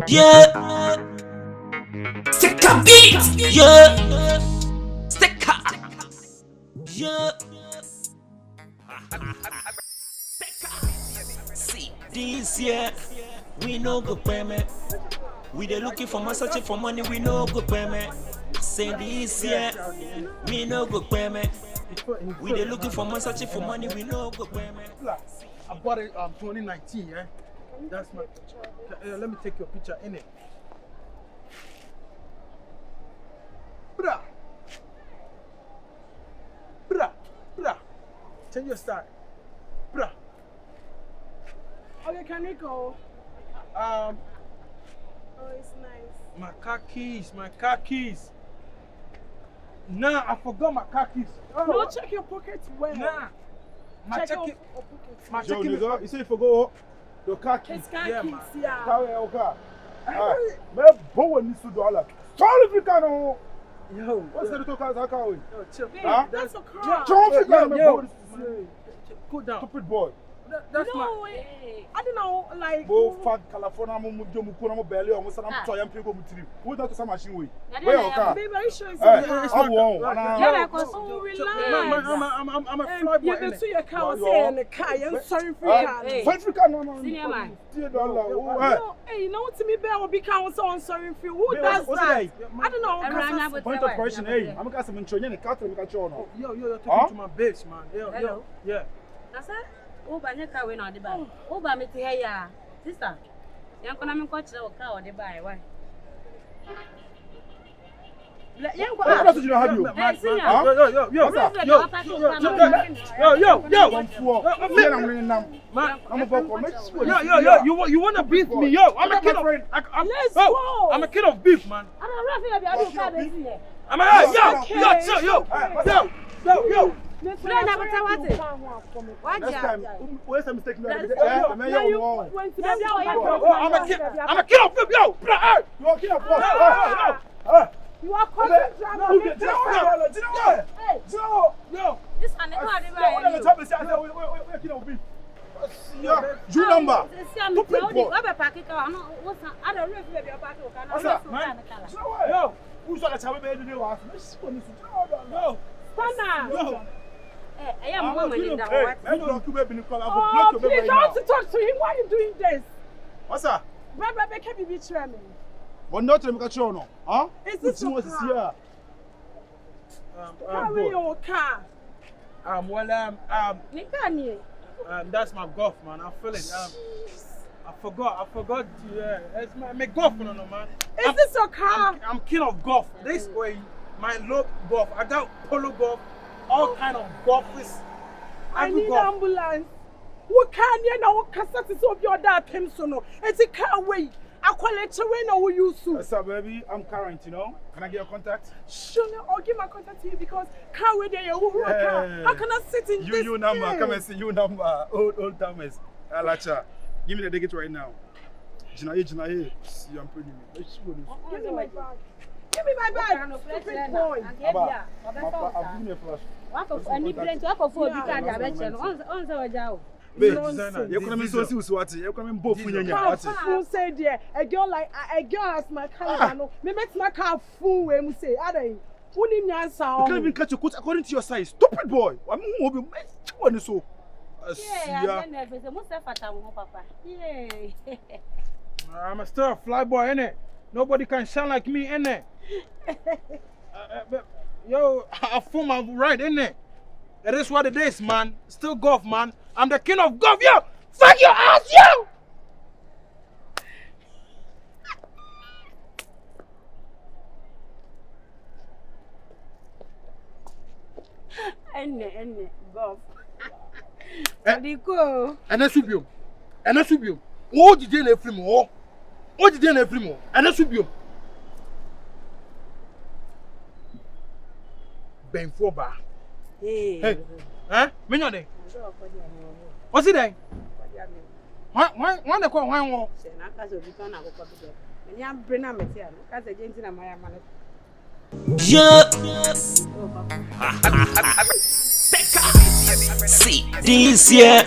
Yeah. Stick a beat. Yeah. Stick a. Yeah. See this year, we no go payment. We dey looking for money, searching for money. We no go payment. Say this year, we no go payment. We dey looking for money, searching for money. We no go payment. I bought it 2019, yeah. That's my. Let me take your picture in it. Bruh. Change your style. Bruh. Okay, can we go? Oh, it's nice. My car keys. Nah, I forgot my car keys. Oh. No, check your pockets well. Nah. Check your pockets. My check you say you forgot your car keys. It's car keys, yeah. Carry your car. Man, bow and $2. Sorry if you can. Yo, what's the total car? Yo, chill. That's a car. Cool down. Stupid boy. That's no way. I don't know, like. Go fuck California, belly, almost I'm trying to go with you. Who that some machine way? Where your car? Baby, are you sure it's I'm one. Oh, relax. I'm a fly boy. You've been to your car, saying the car. I'm sorry for your car. Sorry for car, no. Senior man. Hey, you know what to me, Bear will be count so sorry for you. Who does that? I don't know. Point of question, hey, I'm going to some insurance. You can't make a show. Yo, you're talking to my bitch, man. Yo. Yeah. That's it? Oh, but you can't win on the buy. Oh, but me to hear ya. Sister, you're going to coach the car or the buy. Why? What did you have you? You want to beat me? Yo, I'm a kid of beef. I'm a kid of beef, man. Yo. Next time, where's the mistake? I'm a kid of beef, yo. You're a kid of beef. You are causing drama. Yo. This one, the car, You number. Yo, who's on the table? Yo, Stunna. Yo. I am woman in that Hey, please, I want to talk to him. Why are you doing this? What's that? Brother, can you be me? What not to make a show, no? Huh? Is this your car? Carry your car. That's my golf, man. I feel it. I forgot. Yeah, it's my golf, no, man. Is this your car? I'm king of golf. This way, my low golf. I got polo golf, all kind of golfers. I need golf. Ambulance. What can you know? What cassette is of your dad? It's a car way. I call it terrain or you soon. What's up, baby? I'm current, you know. Can I get your contact? Sure, I'll give my contact to you because car way there, car. How can I sit in this? You number. Come and see you number. Old timers. Alacha. Give me the ticket right now. Jinaye. See, I'm pretty. Give me my bag. Give me my bag. Stupid boy. I'll give me a flash. You're coming so see what you're coming both in your say there. A girl has my car. Me make my car full when we say, I don't. You can't even catch your coat according to your size. Stupid boy. I'm moving. So. I'm still a fly boy, innit? Nobody can shine like me, innit? Yo, I feel my right, innit? It is what it is, man. Still golf, man. I'm the king of golf, yo! Fuck your ass, yo! Enne, golf. And I sweep you. Oh, did you leave him? Oh, did you leave him? And I sweep you. Ben Foba. Hey. Huh? Minyode. What's it then? Why the call? Why? See, this year,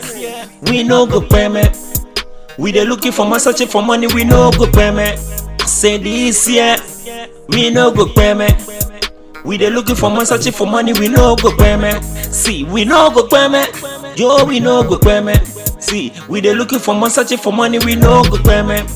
we no go payment. We dey looking for man searching for money, we no go payment. Say this year, me no go payment. We dey looking for man searching for money, we no go payment. See, we no go payment. Yo, we no go payment. See, we dey looking for man searching for money, we no go payment.